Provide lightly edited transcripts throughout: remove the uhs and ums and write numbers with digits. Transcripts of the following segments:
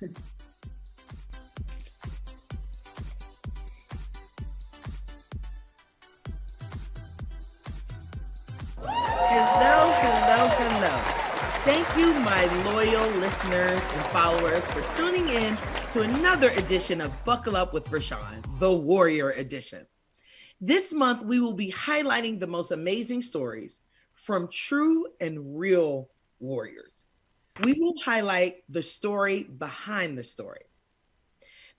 Hello, hello, hello. Thank you, my loyal listeners and followers, for tuning in to another edition of Buckle Up with Bershan, the Warrior Edition. This month, we will be highlighting the most amazing stories from true and real warriors. We will highlight the story behind the story.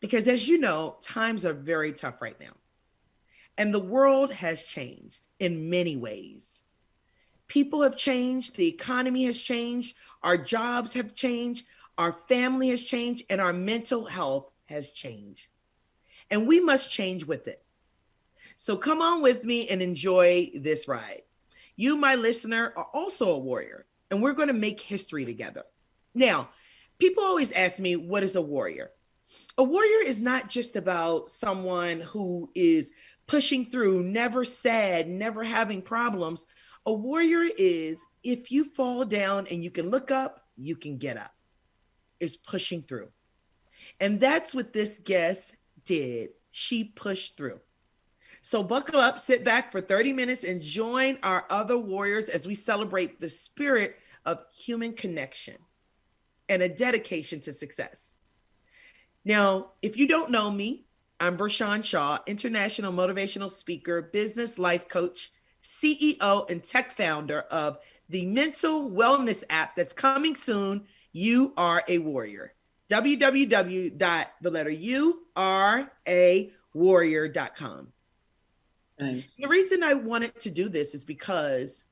Because as you know, times are very tough right now. And the world has changed in many ways. People have changed, the economy has changed, our jobs have changed, our family has changed, and our mental health has changed. And we must change with it. So come on with me and enjoy this ride. You, my listener, are also a warrior, and we're going to make history together. Now, people always ask me, what is a warrior? A warrior is not just about someone who is pushing through, never sad, never having problems. A warrior is, if you fall down and you can look up, you can get up. It's pushing through. And that's what this guest did. She pushed through. So buckle up, sit back for 30 minutes and join our other warriors as we celebrate the spirit of human connection and a dedication to success. Now, if you don't know me, I'm Bershan Shaw, international motivational speaker, business life coach, CEO, and tech founder of the mental wellness app that's coming soon, You Are a Warrior. www.urawarrior.com. Nice. The reason I wanted to do this is because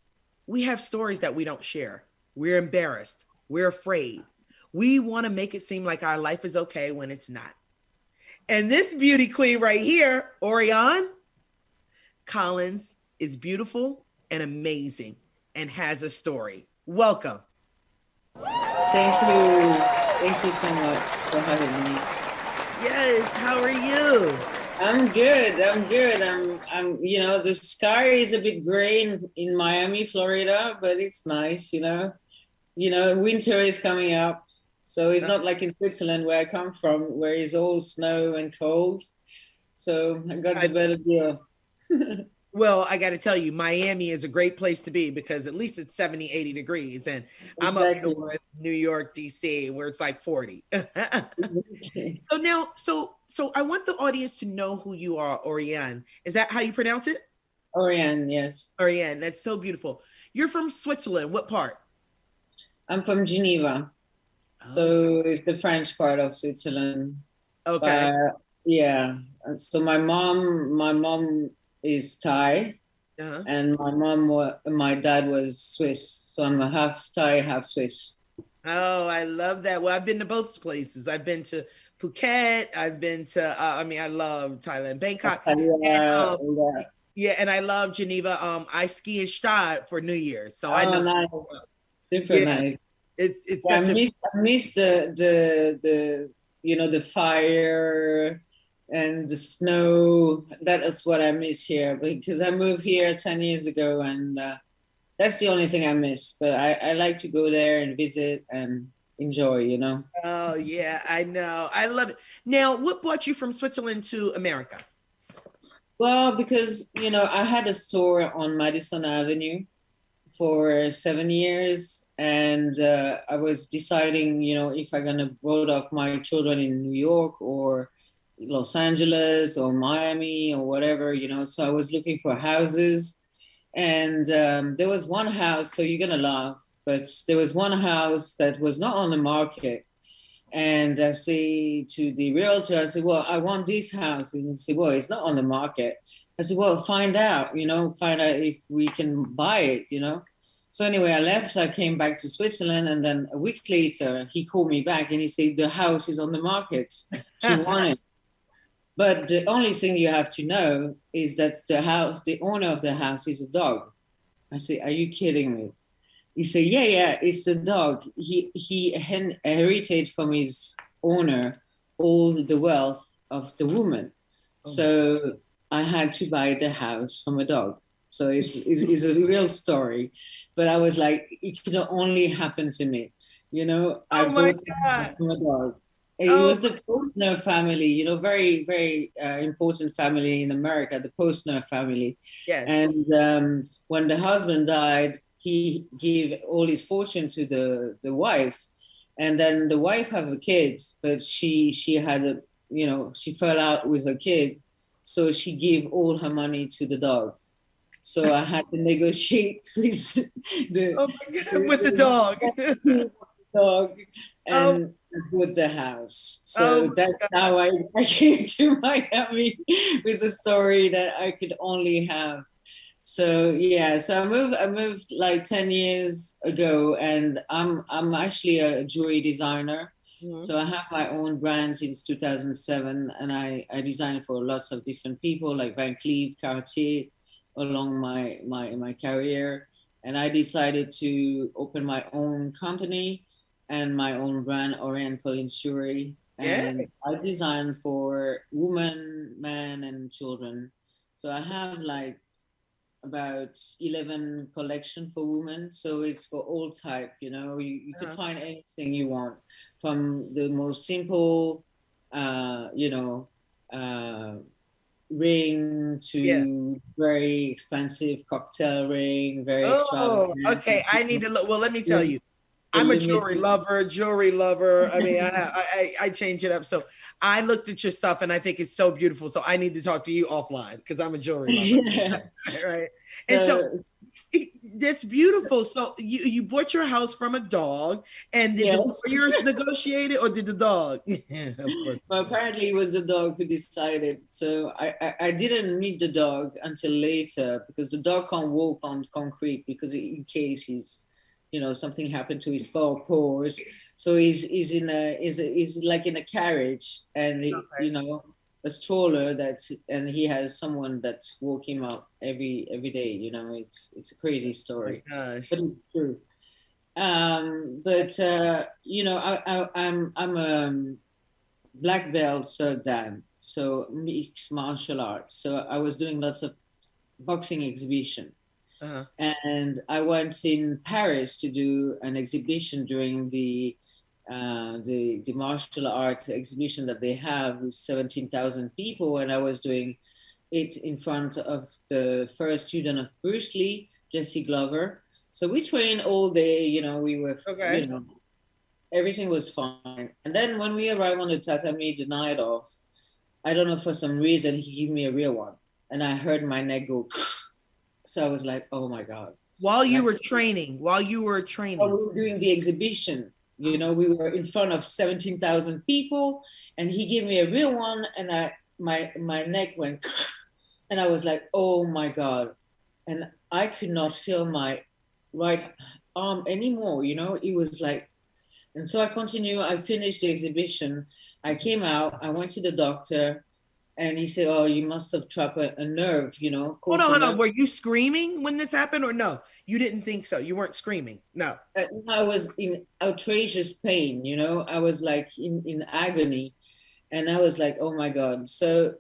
we have stories that we don't share. We're embarrassed. We're afraid. We want to make it seem like our life is okay when it's not. And this beauty queen right here, Orianne Collins, is beautiful and amazing and has a story. Welcome. Thank you. Thank you so much for having me. Yes, how are you? I'm good. I'm the sky is a bit gray in Miami, Florida, but it's nice, winter is coming up. So it's not like in Switzerland where I come from, where it's all snow and cold. So I got the better deal. Well, I got to tell you, Miami is a great place to be because at least it's 70, 80 degrees. And I'm up north, New York, DC, where it's like 40. So now, so I want the audience to know who you are, Orianne. Is that how you pronounce it? Orianne, yes. Orianne, that's so beautiful. You're from Switzerland. What part? I'm from Geneva. So it's the French part of Switzerland. Okay. Yeah. So my mom is Thai, and my dad was Swiss. So I'm a half Thai, half Swiss. Oh, I love that. Well, I've been to both places. I've been to Phuket. I've been to, I love Thailand, Bangkok. Yeah, and I love Geneva. I ski in Stad for New Year's. So I know. Nice. Super nice. It's I miss the fire and the snow. That is what I miss here, because I moved here 10 years ago, and that's the only thing I miss. But I like to go there and visit and enjoy, Oh yeah, I know. I love it. Now, what brought you from Switzerland to America? Well, because I had a store on Madison Avenue for 7 years. And I was deciding, if I'm going to bring up my children in New York or Los Angeles or Miami or whatever, So I was looking for houses. And there was one house, so you're going to laugh, but there was one house that was not on the market. And I say to the realtor, I said, well, I want this house. And he said, well, it's not on the market. I said, well, find out if we can buy it, So anyway, I left, I came back to Switzerland, and then a week later, he called me back and he said, the house is on the market. Do you want it? But the only thing you have to know is that the owner of the house is a dog. I say, are you kidding me? He said, yeah, it's the dog. He inherited from his owner all the wealth of the woman. Oh. So I had to buy the house from a dog. So it's a real story. But I was like, it could only happen to me. I bought from a dog. It Oh, was the Postner family, you know, very, very important family in America, the Postner family. yes. And when the husband died, he gave all his fortune to the wife. And then the wife have a kid, but she had a, you know, she fell out with her kid. So she gave all her money to the dog. So I had to negotiate with the, Oh my God, with the the dog. dog Oh, and bought the house. oh So that's my God. how I came to Miami with a story that I could only have. So yeah, so I moved like 10 years ago, and I'm actually a jewelry designer. Mhm. So I have my own brand since 2007, and I design for lots of different people like Van Cleef, Cartier, along my career. And I decided to open my own company and my own brand, Orianne Collins Jewelry. Yeah. And I design for women, men, and children. So I have like about 11 collection for women, so it's for all type, you know, you could Uh-huh. find anything you want, from the most simple you know uh ring Yeah. to very expensive cocktail ring, very Oh, extravagant, okay. I need to look. Well, let me tell the you, I'm a jewelry limited. lover, jewelry lover. I mean, I change it up. So I looked at your stuff and I think it's so beautiful. So I need to talk to you offline because I'm a jewelry lover. Yeah. Right. And so So, that's beautiful. So you bought your house from a dog, and did the yes. lawyers negotiate it or did the dog? Of course. Well, apparently it was the dog who decided. So I didn't meet the dog until later, because the dog can't walk on concrete, because in case he's, you know, something happened to his paws. So he's in a is like in a carriage, and Okay. you know, a stroller that's, and he has someone that walk him up every day. You know, it's a crazy Oh my story, gosh. but it's true. But you know, I'm black belt Sir Dan, so mixed martial arts. So I was doing lots of boxing exhibition, Uh-huh. and I went in Paris to do an exhibition during the martial arts exhibition that they have with 17,000 people, and I was doing it in front of the first student of Bruce Lee, Jesse Glover. So we trained all day. You know, we were, Okay. you know, everything was fine. And then when we arrived on the tatami the night off, I don't know, for some reason, he gave me a real one. And I heard my neck go. So I was like, oh my God. While And you I, were training, while you were while training. we were doing the exhibition, you know, we were in front of 17,000 people, and he gave me a real one. And my neck went. And I was like, oh my God. And I could not feel my right arm anymore. You know, it was like, and so I continue. I finished the exhibition. I came out. I went to the doctor, and he said, "Oh, you must have trapped a nerve. You know, Hold caught on, a hold on. nerve." Were you screaming when this happened or no? You didn't think so. You weren't screaming. No. I was in outrageous pain. You know, I was like in agony, and I was like, "Oh my God!" So,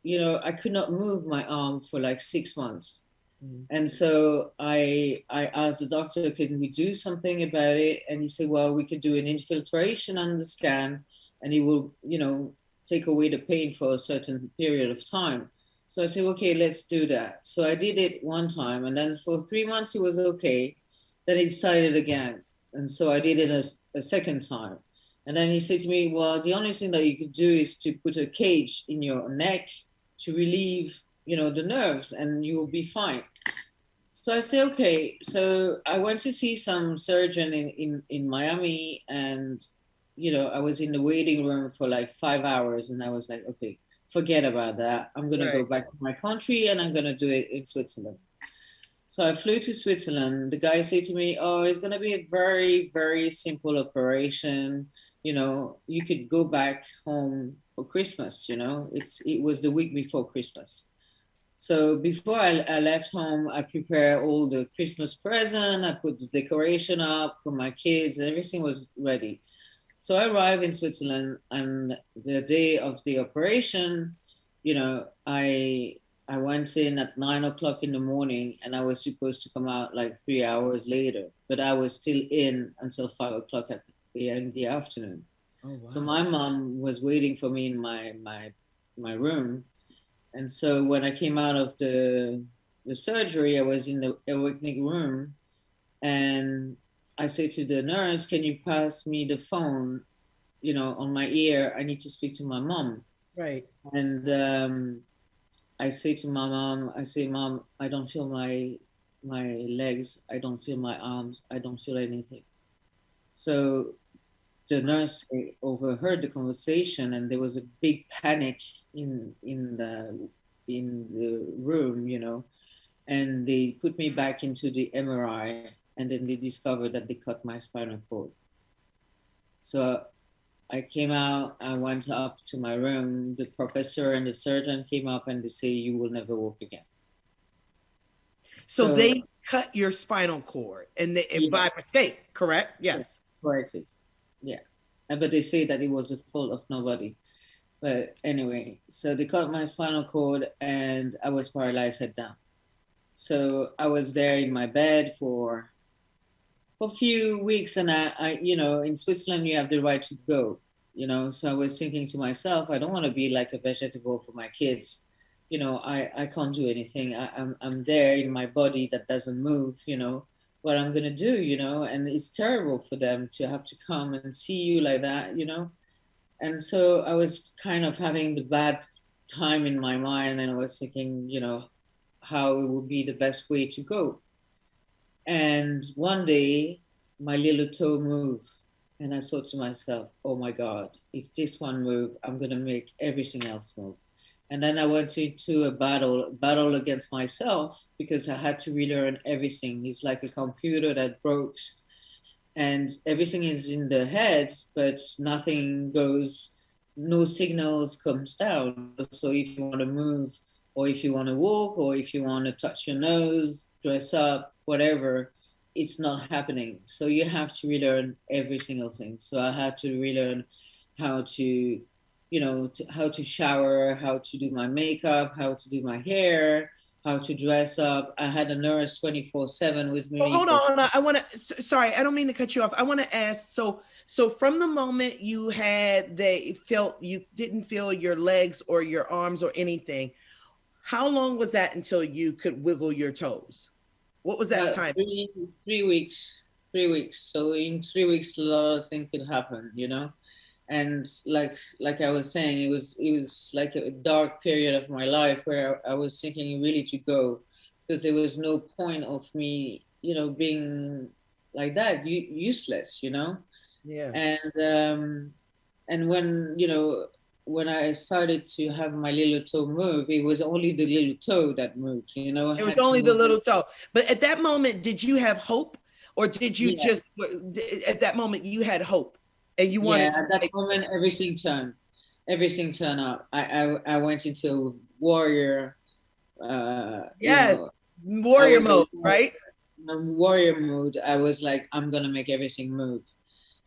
you know, I could not move my arm for like 6 months. Mhm. And so I asked the doctor, can we do something about it? And he said, well, we could do an infiltration on the scan, and it will, you know, take away the pain for a certain period of time. So I said, okay, let's do that. So I did it one time, and then for 3 months it was okay. Then he decided again. And so I did it a second time. And then he said to me, well, the only thing that you could do is to put a cage in your neck to relieve, you know, the nerves, and you will be fine. So I say, okay. So I went to see some surgeon in Miami, and you know, I was in the waiting room for like 5 hours, and I was like, okay, forget about that. I'm gonna go Right. back to my country, and I'm gonna do it in Switzerland. So I flew to Switzerland. The guy said to me, oh, it's gonna be a very, very simple operation. You know, you could go back home for Christmas, you know. It was the week before Christmas. So before I left home, I prepared all the Christmas present. I put the decoration up for my kids. Everything was ready. So I arrived in Switzerland, and the day of the operation, you know, I went in at 9 o'clock in the morning, and I was supposed to come out like 3 hours later, but I was still in until 5 o'clock in the afternoon. Oh, wow. So my mom was waiting for me in my room. And so when I came out of the surgery, I was in the awakening room, and I said to the nurse, "Can you pass me the phone, on my ear? I need to speak to my mom." Right. And I say to my mom, I say, "Mom, I don't feel my legs. I don't feel my arms. I don't feel anything." So the nurse overheard the conversation, and there was a big panic in the room, and they put me back into the MRI, and then they discovered that they cut my spinal cord. So I came out, I went up to my room, the professor and the surgeon came up and they say, "You will never walk again." So So they cut your spinal cord and yeah, by mistake, correct? Yes. correctly. Yeah. But they say that it was the fault of nobody. But anyway, so they cut my spinal cord and I was paralyzed head down. So I was there in my bed for a few weeks, and I in Switzerland you have the right to go, so I was thinking to myself, I don't want to be like a vegetable for my kids. I can't do anything. I'm there in my body that doesn't move. What I'm gonna do, and it's terrible for them to have to come and see you like that. And so I was kind of having the bad time in my mind, and I was thinking, how it would be the best way to go. And one day, my little toe moved, and I thought to myself, "Oh my God, if this one moved, I'm gonna make everything else move." And then I went into a battle against myself because I had to relearn everything. It's like a computer that broke, and everything is in the head, but nothing goes, no signals comes down. So if you want to move, or if you want to walk, or if you want to touch your nose, dress up, whatever, it's not happening. So you have to relearn every single thing. So I had to relearn how to, how to shower, how to do my makeup, how to do my hair, how to dress up. I had a nurse 24/7 with Well, me hold for. on, hold on. I want to. Sorry, I don't mean to cut you off. I want to ask. So from the moment they felt you didn't feel your legs or your arms or anything, how long was that until you could wiggle your toes? What was that time? 3 weeks. 3 weeks. So in 3 weeks, a lot of things could happen. And like I was saying, it was like a dark period of my life where I was thinking really to go, because there was no point of me, being like that, useless. Yeah. And when I started to have my little toe move, it was only the little toe that moved. I It was had to only the move. little toe. But at that moment, did you have hope, or did you Yeah, just at that moment you had hope and you yeah. wanted to At that like, moment, everything turned up. I went into warrior. yes, I warrior was a mode, right? warrior mood. I was like, I'm gonna make everything move.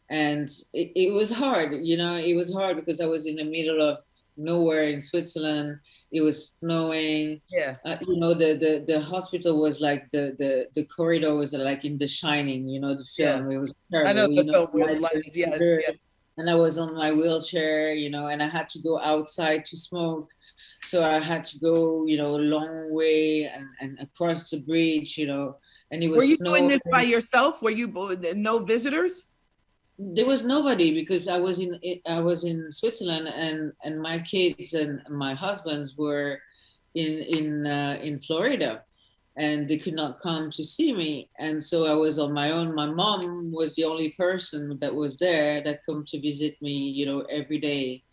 And it was hard. It was hard because I was in the middle of nowhere in Switzerland. It was snowing. Yeah. The hospital was like the corridor was like in The Shining, the Yeah. film. It was I know terrible, the film where the like light is, yes, yeah. and I was on my wheelchair, and I had to go outside to smoke. So I had to go, a long way and across the bridge, and it Were was you doing snowing. this by yourself? Were you no visitors? There was nobody because I was in Switzerland, and my kids and my husbands were in Florida, and they could not come to see me, and so I was on my own. My mom was the only person that was there that come to visit me, every day,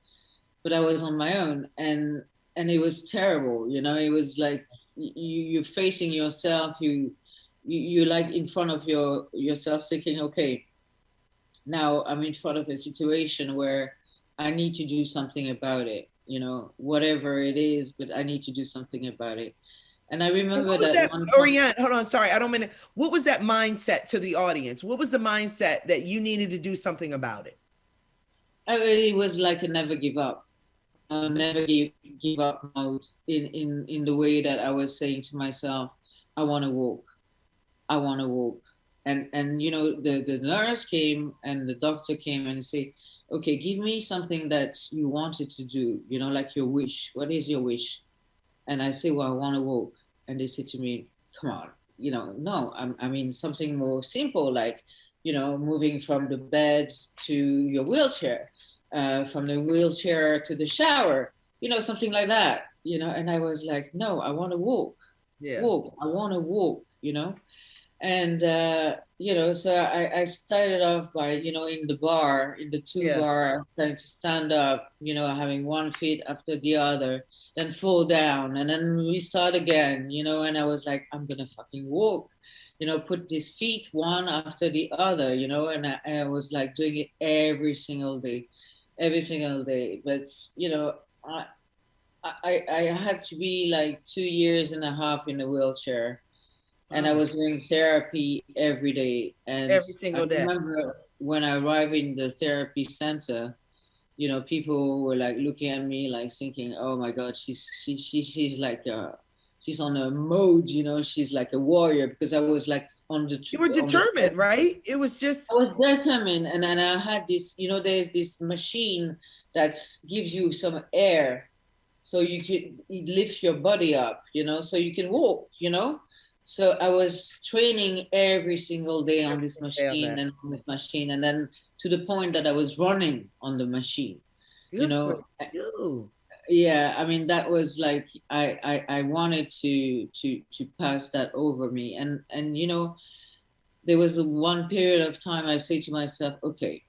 but I was on my own, and it was terrible. It was like you're facing yourself. You like in front of yourself thinking, okay, now I'm in front of a situation where I need to do something about it, whatever it is, but I need to do something about it. And I And remember what was that that, one time. Orianne? Hold on, sorry, I don't mean to. What was that mindset to the audience? What was the mindset that you needed to do something about it? It was like a never give up, never give up mode in the way that I was saying to myself, I want to walk, I want to walk. And the nurse came and the doctor came and said, okay, give me something that you wanted to do, you know, like your wish. What is your wish? And I say, well, I want to walk. And they say to me, come on, you know, no, I mean, something more simple, like, you know, moving from the bed to your wheelchair, from the wheelchair to the shower, you know, something like that, you know. And I was like, no, I want to walk, Yeah. walk. I want to walk, you know. And you know, so I started off by, you know, in the bar, in the two Yeah. bar, trying to stand up, you know, having one feet after the other, then fall down, and then we start again, you know. And I was like, I'm gonna fucking walk, you know, put these feet one after the other, you know. And I was like doing it every single day. But you know, I had to be like 2 years and a half in a wheelchair, and I Oh, was doing therapy every day. And every I single day. remember when I arrived in the therapy center, you know, people were like looking at me, like thinking, "Oh my God, she's like she's on a mode, you know, she's like a warrior." Because I was like You were on the determined, right? It was just I was determined, and then I had this, you know, there's this machine that gives you some air, so you could lift your body up, you know, so you can walk, you know. So I was training every single day on every this single day on machine that. and on this machine, and then to the point that I was running on the machine, you Good for know. you. Yeah, I mean, that was like I wanted to pass that over me. And you know, there was a one period of time I say to myself, okay,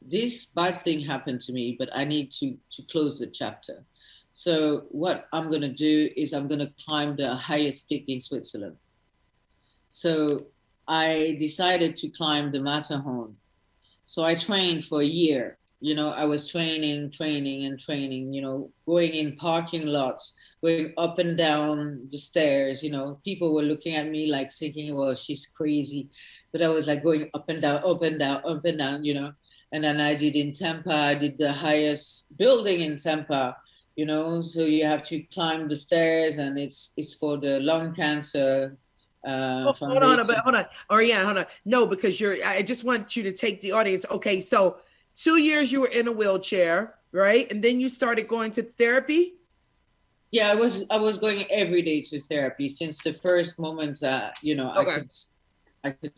this bad thing happened to me, but I need to close the chapter. So what I'm gonna do is I'm gonna climb the highest peak in Switzerland. So I decided to climb the Matterhorn. So I trained for a year. You know, I was training, you know, going in parking lots, going up and down the stairs. You know, people were looking at me like thinking, well, she's crazy. But I was like going up and down, up and down, up and down, you know. And then I did in Tampa, I did the highest building in Tampa, you know, so you have to climb the stairs, and it's for the lung cancer Oh, foundation. hold on, Orianne, hold on. No, because I just want you to take the audience. Okay, so 2 years you were in a wheelchair, right? And then you started going to therapy. Yeah, I was going every day to therapy since the first moment that, you know, Okay. I could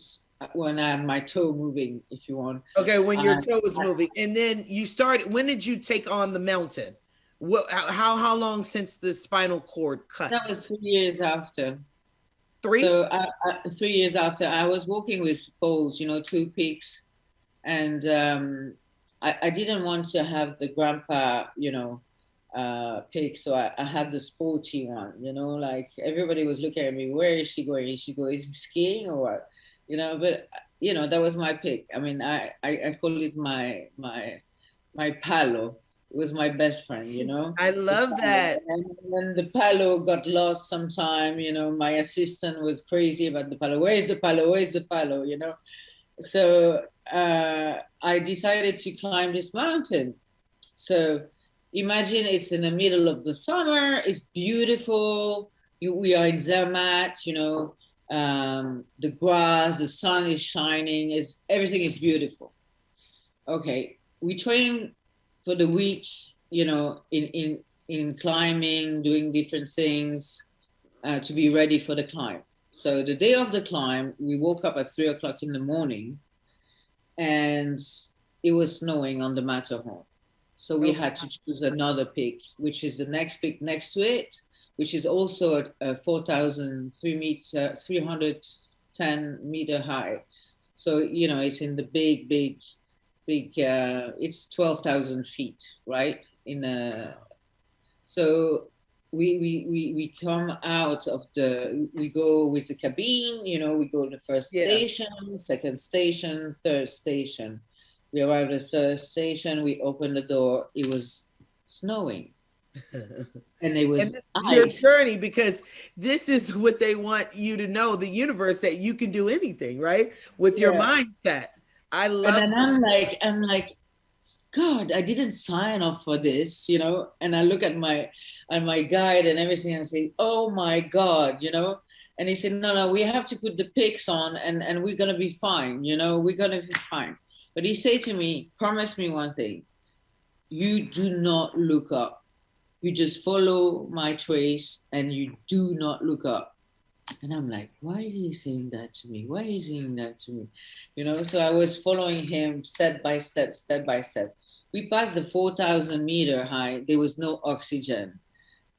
when I had my toe moving, if you want. Okay, when your Uh, toe was moving, and then you started. When did you take on the mountain? What? How long since the spinal cord that cut? was 3 years after. Three. So 3 years after, I was walking with poles, you know, two peaks, and I didn't want to have the grandpa, you know, pick, so I had the sporty one, you know, like everybody was looking at me, where is she going? Is she going skiing or what? You know, but you know, that was my pick. I mean, I call it my palo. It was my best friend, you know. I The love palo. that. And when the palo got lost sometime, you know, my assistant was crazy about the palo. Where is the palo? Where is the palo? You know. So I decided to climb this mountain. So imagine it's in the middle of the summer. It's beautiful. We are in Zermatt, you know, the grass, the sun is shining. Everything is beautiful. Okay, we train for the week, you know, in climbing, doing different things to be ready for the climb. So the day of the climb, we woke up at 3 o'clock in the morning, and it was snowing on the Matterhorn. So we Oh, had to choose another peak, which is the next peak next to it, which is also a 310-meter high. So, you know, it's in the big, it's 12,000 feet, right? So we come out of we go with the cabine, you know, we go to the first yeah. station, second station, third station. We arrived at the third station, we opened the door, it was snowing, and it was And this is your ice. journey, because this is what they want you to know, the universe, that you can do anything, right? With your Yeah. mindset. I And love then I'm like, God, I didn't sign up for this, you know. And I look at my guide and everything, and I say, oh my God, you know. And he said, no, we have to put the pics on, and we're gonna be fine, you know, we're gonna be fine. But he said to me, promise me one thing, you do not look up. You just follow my trace and you do not look up. And I'm like, why is he saying that to me? Why is he saying that to me? You know, so I was following him step by step, step by step. We passed the 4,000-meter high. There was no oxygen.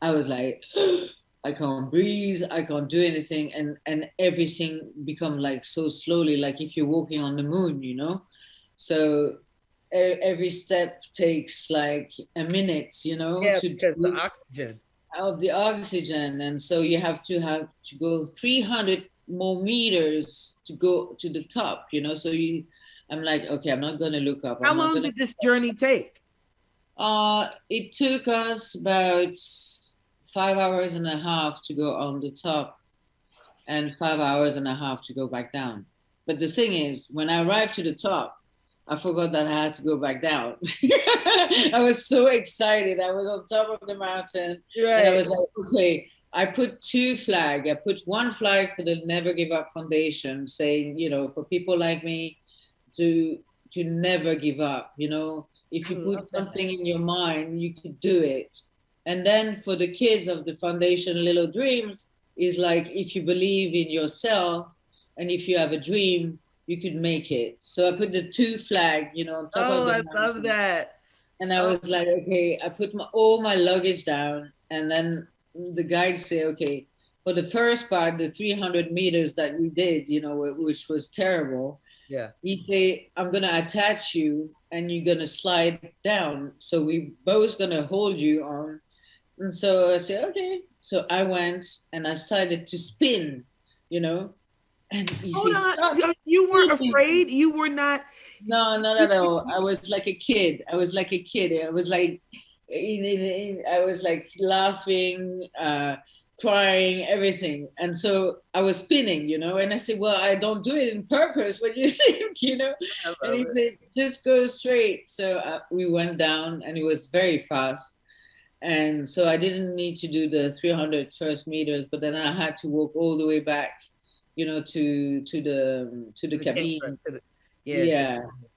I was like, I can't breathe. I can't do anything. And everything become like so slowly, like if you're walking on the moon, you know? So every step takes like a minute, you know, Yeah, to because the oxygen. of the oxygen, and so you have to go 300 more meters to go to the top, you know. So I'm like, okay, I'm not gonna look up. How long did this journey take? It took us about 5 hours and a half to go on the top, and 5 hours and a half to go back down. But the thing is, when I arrived to the top, I forgot that I had to go back down. I was so excited. I was on top of the mountain. Right. And I was like, okay, I put 2 flags. I put 1 flag for the Never Give Up Foundation, saying, you know, for people like me to never give up. You know, if you put something in your mind, you could do it. And then for the kids of the foundation, Little Dreams, is like, if you believe in yourself and if you have a dream, you could make it. So I put the 2 flag, you know, on top of the mountain. I love that. And I was like, okay, I put all my luggage down, and then the guide say, okay, for the first part, the 300 meters that we did, you know, which was terrible. Yeah. He say, I'm gonna attach you, and you're gonna slide down. So we both gonna hold you on. And so I said, okay. So I went and I started to spin, you know. And you weren't afraid? You were not? No, not at all. I was like a kid. I was like laughing, crying, everything. And so I was spinning, you know, and I said, well, I don't do it in purpose. What do you think, you know? And he said, just go straight. So we went down, and it was very fast. And so I didn't need to do the 300 first meters, but then I had to walk all the way back, you know, to the cabin.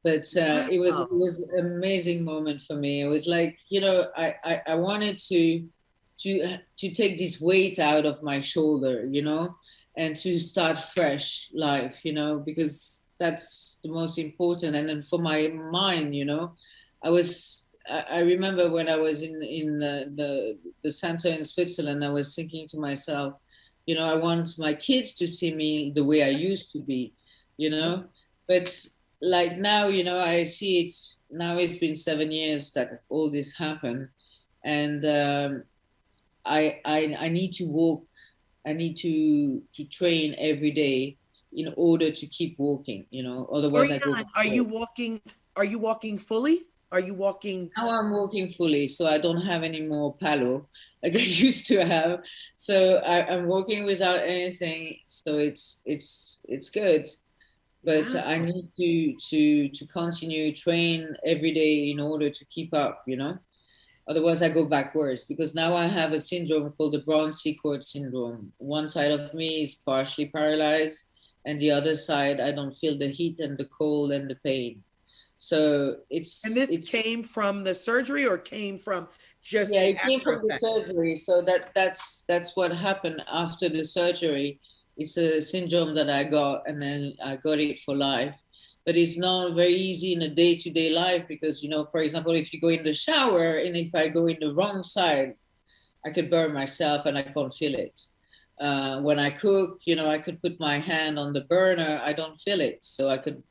But it was an amazing moment for me. It was like, you know, I wanted to take this weight out of my shoulder, you know, and to start fresh life, you know, because that's the most important. And then for my mind, you know, I remember when I was in the center in Switzerland, I was thinking to myself, you know, I want my kids to see me the way I used to be, you know. But like now, you know, I see it now. It's been 7 years that all this happened, and I need to walk. I need to train every day in order to keep walking, you know. Otherwise, I go. Are you walking? Are you walking fully? Are you walking? Now I'm walking fully, so I don't have any more palo like I used to have. So I'm walking without anything. So it's good. But I need to continue train every day in order to keep up, you know. Otherwise, I go backwards, because now I have a syndrome called the Brown-Séquard cord syndrome. One side of me is partially paralyzed, and the other side, I don't feel the heat and the cold and the pain. So this came from the surgery, or came from just it came from the surgery. So that's what happened after the surgery. It's a syndrome that I got, and then I got it for life. But it's not very easy in a day-to-day life, because, you know, for example, if you go in the shower and if I go in the wrong side, I could burn myself and I can't feel it. When I cook, you know, I could put my hand on the burner, I don't feel it. So I could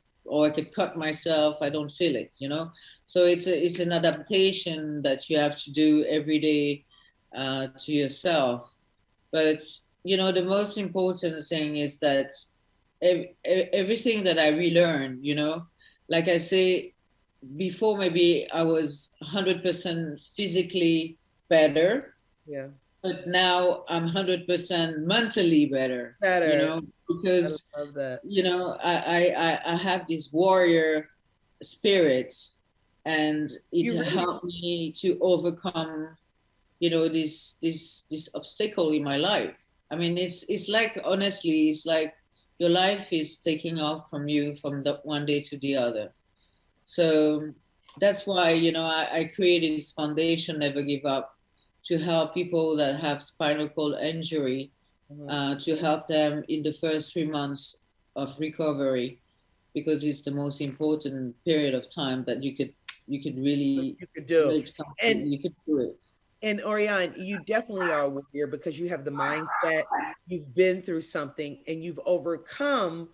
cut myself, I don't feel it, you know. So it's an adaptation that you have to do every day to yourself. But, you know, the most important thing is that everything that I relearn, you know, like I say, before maybe I was 100% physically better. Yeah. But now I'm 100% mentally better. You know, because I love that. You know, I have this warrior spirit, and it helped me to overcome, you know, this obstacle in my life. I mean, it's like, honestly, it's like your life is taking off from you from the one day to the other. So that's why, I created this foundation, Never Give Up, to help people that have spinal cord injury, to help them in the first 3 months of recovery, because it's the most important period of time that you could really You could do. make something, And you could do it. And Orianne, you definitely are a warrior because you have the mindset, you've been through something and you've overcome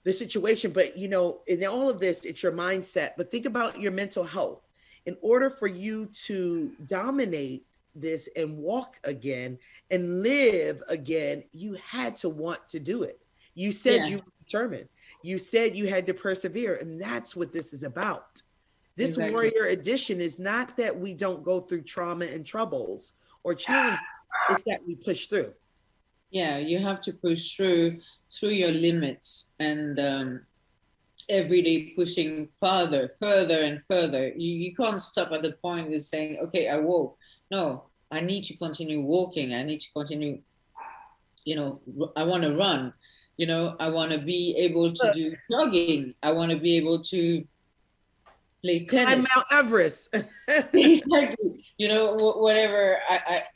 the situation. But in all of this, it's your mindset. But think about your mental health. In order for you to dominate this and walk again and live again, you had to want to do it. You said Yeah, you were determined. You said you had to persevere. And that's what this is about. This exactly. warrior edition is not that we don't go through trauma and troubles or challenges, it's that we push through. Yeah, you have to push through your limits, and every day pushing further and further. You can't stop at the point of saying, okay, I walk. No, I need to continue walking. I need to continue, I want to run. I want to be able to Look, do jogging. I want to be able to play climb tennis. Mount Everest. Exactly. Whatever.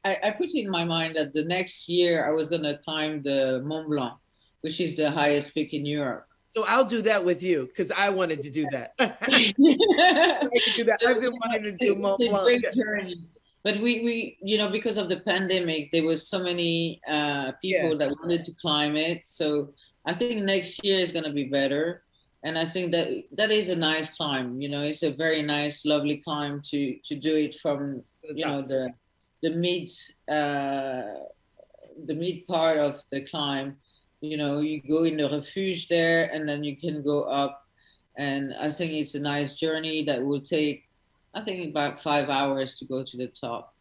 I put in my mind that the next year I was going to climb the Mont Blanc, which is the highest peak in Europe. So I'll do that with you because I wanted to do that. I could do that. So, I've been wanting to do Mont it's a Blanc. great journey. But we because of the pandemic, there was so many people Yeah. that wanted to climb it. So I think next year is going to be better. And I think that is a nice climb. It's a very nice, lovely climb to do it from, To the top. the mid uh, the mid part of the climb. You go in the refuge there, and then you can go up. And I think it's a nice journey that will take, I think, about 5 hours to go to the top.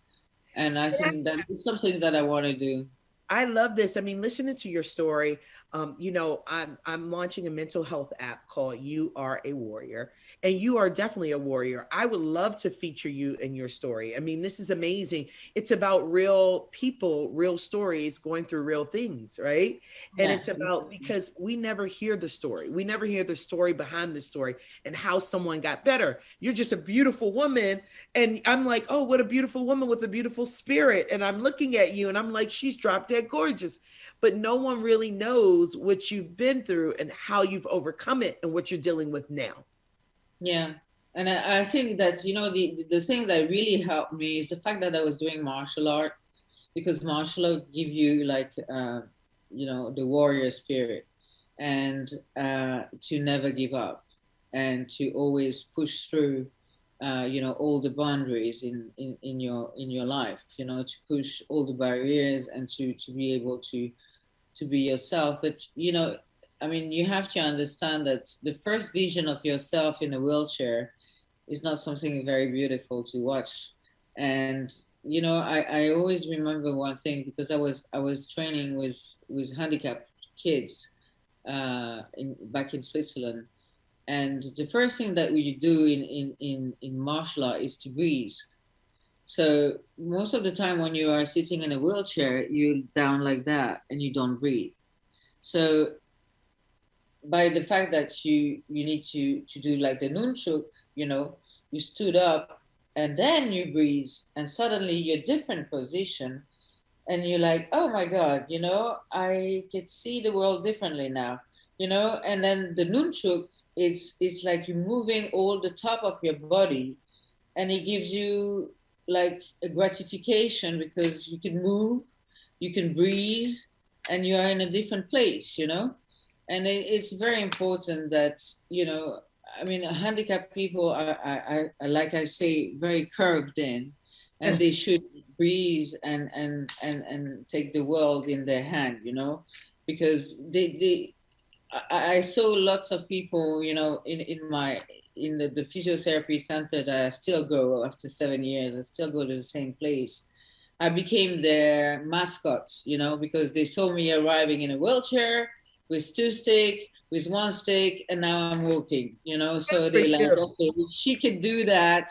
And I think that is something that I want to do. I love this. I mean, listening to your story, I'm launching a mental health app called You Are a Warrior, and you are definitely a warrior. I would love to feature you in your story. I mean, this is amazing. It's about real people, real stories going through real things, right? And Yeah. it's about because we never hear the story. We never hear the story behind the story and how someone got better. You're just a beautiful woman. And I'm like, oh, what a beautiful woman with a beautiful spirit. And I'm looking at you and I'm like, she's drop dead gorgeous. But no one really knows what you've been through and how you've overcome it and what you're dealing with now. Yeah. And I think that, the thing that really helped me is the fact that I was doing martial art, because martial art give you like, the warrior spirit, and to never give up, and to always push through, all the boundaries in your life, to push all the barriers, and to be able to be yourself. But I mean, you have to understand that the first vision of yourself in a wheelchair is not something very beautiful to watch. And I always remember one thing, because I was training with handicapped kids back in Switzerland. And the first thing that we do in martial art is to breathe. So most of the time when you are sitting in a wheelchair, you're down like that and you don't breathe. So by the fact that you need to do like the nunchuk, you stood up and then you breathe, and suddenly you're different position, and you're like, oh my God, I could see the world differently now, and then the nunchuk, it's like you're moving all the top of your body, and it gives you like a gratification, because you can move, you can breathe, and you are in a different place, and it's very important that, I mean, handicapped people are, like I say, very curved in, and they should breathe and take the world in their hand, because I saw lots of people, in the physiotherapy center that I still go after 7 years. I still go to the same place. I became their mascot, because they saw me arriving in a wheelchair with 2 stick, with 1 stick, and now I'm walking, So For they like, you. okay, if she could do that,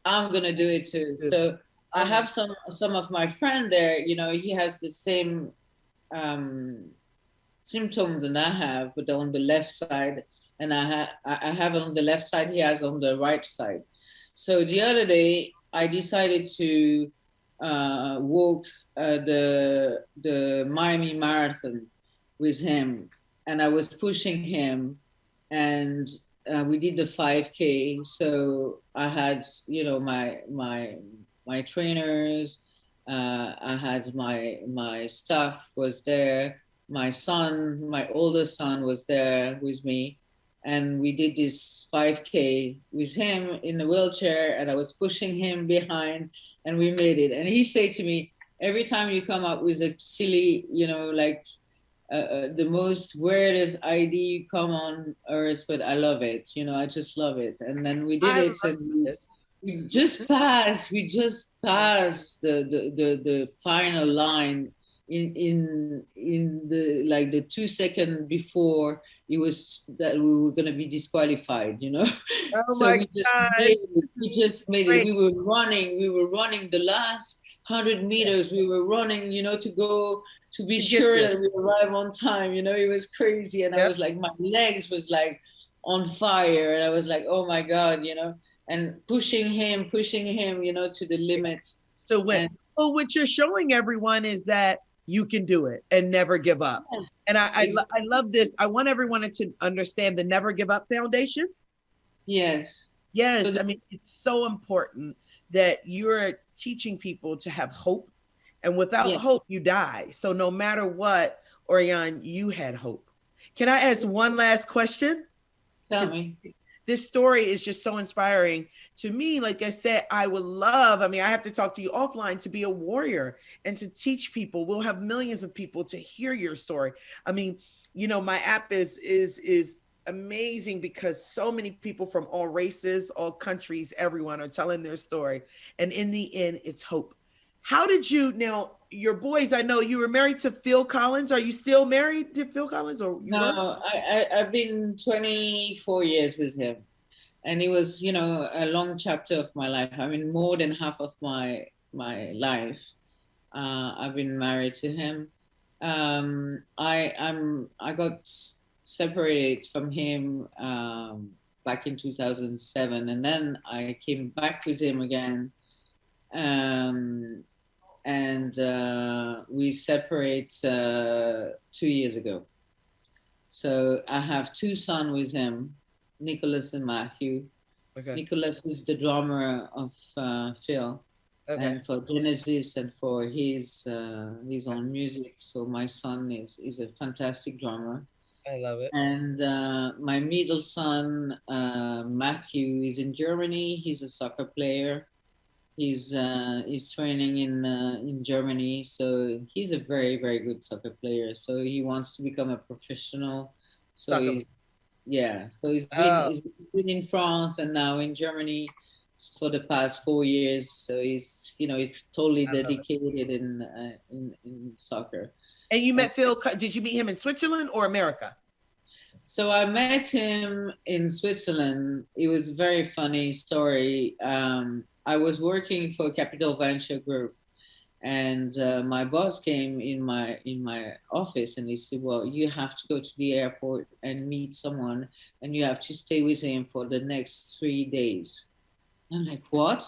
I'm gonna do it too. So I have some of my friend there, he has the same symptom than I have, but on the left side, and I have it on the left side, he has on the right side. So the other day I decided to walk the Miami Marathon with him, and I was pushing him, and we did the 5K. So I had, you know, my trainers, I had my staff was there. My son, my older son, was there with me, and we did this 5K with him in the wheelchair, and I was pushing him behind, and we made it. And he said to me, every time you come up with a silly, you know, like the most weirdest idea you come on earth, but I love it. You know, I just love it. And then we did I it, love and this. we just passed. We just passed the final line in the like the 2 seconds before it was that we were going to be disqualified. You know, Oh so my we just gosh. made it. We just made it. Great. We were running. We were running the last 100 meters. We were running. You know, to go to be To get sure there. that we arrive on time. You know, it was crazy, and I Yep. was like, my legs was like on fire, and I was like, oh my god, you know, and pushing him, you know, to the limit. So when And well, what you're showing everyone is that you can do it and never give up. And I love this. I want everyone to understand the Never Give Up Foundation. yes, so Yes, I mean, it's so important that you're teaching people to have hope. And without yeah, hope, you die. So no matter what, Orianne, you had hope. Can I ask one last question? tell Because me. this story is just so inspiring to me. Like I said, I would love, I mean, I have to talk to you offline to be a warrior and to teach people. We'll have millions of people to hear your story. I mean, you know, my app is amazing because so many people from all races, all countries, everyone are telling their story. And in the end, it's hope. How did you now your boys? I know you were married to Phil Collins. Are you still married to Phil Collins, or you were? No, I've been 24 years with him, and it was, you know, a long chapter of my life. I mean, more than half of my life, I've been married to him. I got separated from him back in 2007, and then I came back with him again. Um, and we separate 2 years ago. So I have two sons with him, Nicholas and Matthew. Okay. Nicholas is the drummer of Phil, Okay. and for Genesis and for his own music. So my son is a fantastic drummer. I love it. And my middle son, Matthew, is in Germany. He's a soccer player. He's training in Germany, so he's a very very good soccer player. So he wants to become a professional. So Soccer. he's been in France and now in Germany for the past 4 years. So he's, you know, he's totally dedicated in soccer. And you met Phil, did you meet him in Switzerland or America? So I met him in Switzerland. It was a very funny story. I was working for Capital Venture Group, and my boss came in my office, and he said, "Well, you have to go to the airport and meet someone, and you have to stay with him for the next 3 days." I'm like, "What?"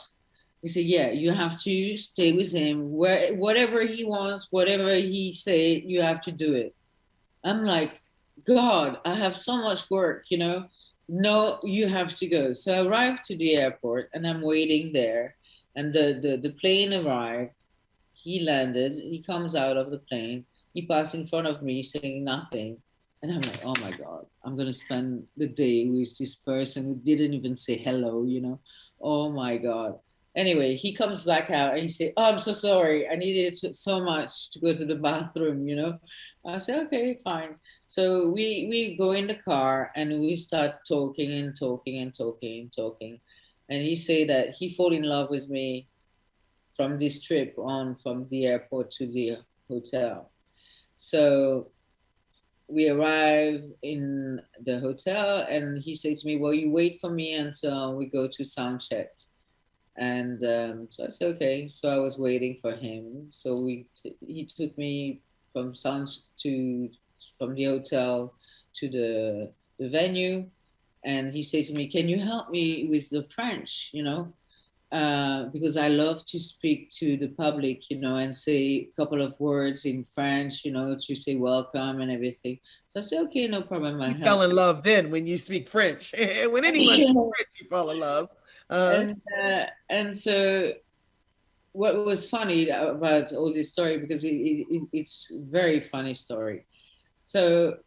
He said, "Yeah, you have to stay with him. Whatever he wants, whatever he say, you have to do it." I'm like, God, I have so much work, you know. No, you have to go. So I arrived to the airport and I'm waiting there. And the plane arrived. He landed. He comes out of the plane. He passed in front of me saying nothing. And I'm like, oh my God, I'm going to spend the day with this person who didn't even say hello, you know. Oh my God. Anyway, he comes back out and he said, oh, I'm so sorry. I needed so much to go to the bathroom, you know. I said, okay, fine. So we go in the car and we start talking and talking and talking and talking. And he said that he fall in love with me from this trip on from the airport to the hotel. So we arrive in the hotel and he said to me, well, you wait for me until we go to sound check. And so I said, okay. So I was waiting for him. So he took me from sound to from the hotel to the venue. and he said to me, "Can you help me with the French? Because I love to speak to the public, and say a couple of words in French, to say welcome and everything." So I said, "Okay, no problem. I You fell help in you." love then when you speak French. When anyone speaks French, you fall in love. And so what was funny about all this story, because it's a very funny story. So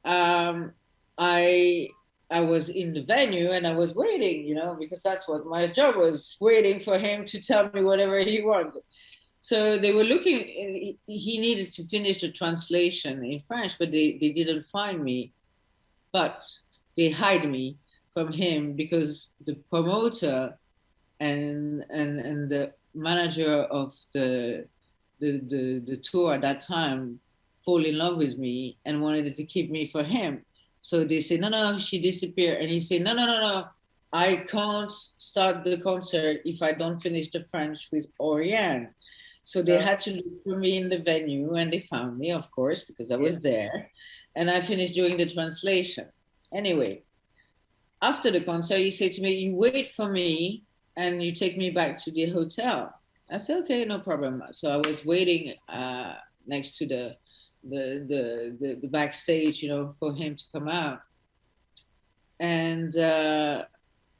um, I I was in the venue and I was waiting, because that's what my job was, waiting for him to tell me whatever he wanted. So they were looking, he needed to finish the translation in French, but they didn't find me. But they hide me from him because the promoter and the manager of the tour at that time fall in love with me and wanted to keep me for him. So they say, no, she disappeared. And he said, no, I can't start the concert if I don't finish the French with Orianne. So they had to look for me in the venue, and they found me, of course, because I was there. And I finished doing the translation. Anyway, after the concert, he said to me, "You wait for me and you take me back to the hotel." I said, "Okay, no problem." So I was waiting next to the backstage, for him to come out. And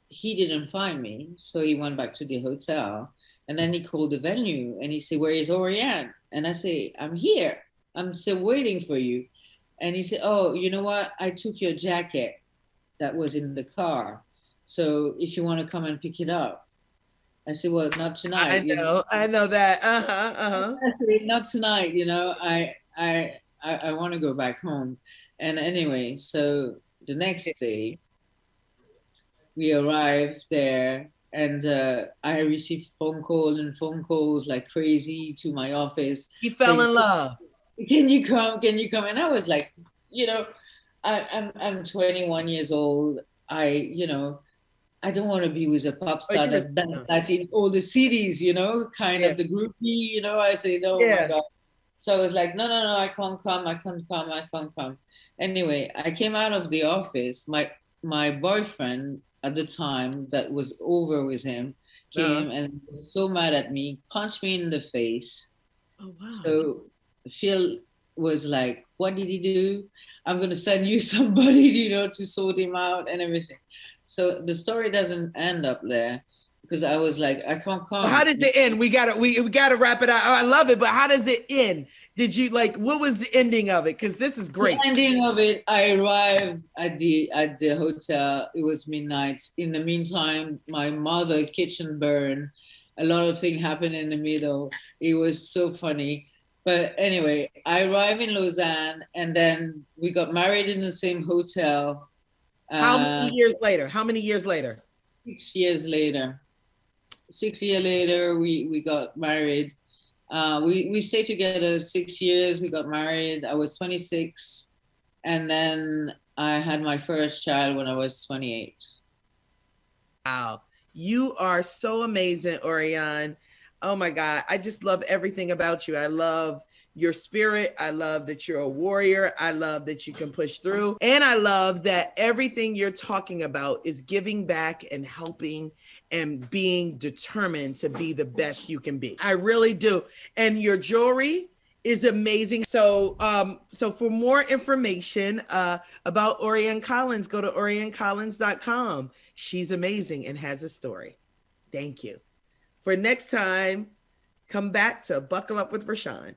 he didn't find me. So he went back to the hotel. And then he called the venue and he said, "Where is Orianne?" And I say, "I'm here. I'm still waiting for you." And he said, "Oh, you know what? I took your jacket that was in the car. So if you want to come and pick it up." I said, "Well, not tonight." I know that. I said, "Not tonight. I want to go back home." And anyway, so the next day we arrived there, and I received phone calls like crazy to my office. He fell in love. Can you come? Can you come? And I was like, I'm 21 years old. I don't want to be with a pop star that's in all the cities, kind of the groupie, I said, "Oh my God." So I was like, no, I can't come. I can't come. Anyway, I came out of the office. My boyfriend at the time that was over with him came and was so mad at me, punched me in the face. Oh, wow. So Phil was like, "What did he do? I'm going to send you somebody, to sort him out and everything." So the story doesn't end up there, because I was like, "I can't come." Well, how does it end? We gotta wrap it up. I love it, but how does it end? Did you what was the ending of it? Because this is great. The ending of it, I arrived at the hotel. It was midnight. In the meantime, my mother kitchen burned. A lot of things happened in the middle. It was so funny. But anyway, I arrived in Lausanne, and then we got married in the same hotel. How many years later? 6 years later. 6 years later, we got married. We stayed together 6 years. We got married. I was 26. And then I had my first child when I was 28. Wow. You are so amazing, Orianne. Oh my God. I just love everything about you. I love your spirit. I love that you're a warrior. I love that you can push through. And I love that everything you're talking about is giving back and helping and being determined to be the best you can be. I really do. And your jewelry is amazing. So for more information about Orianne Collins, go to OrianneCollins.com. She's amazing and has a story. Thank you. For next time, come back to Buckle Up with Bershan.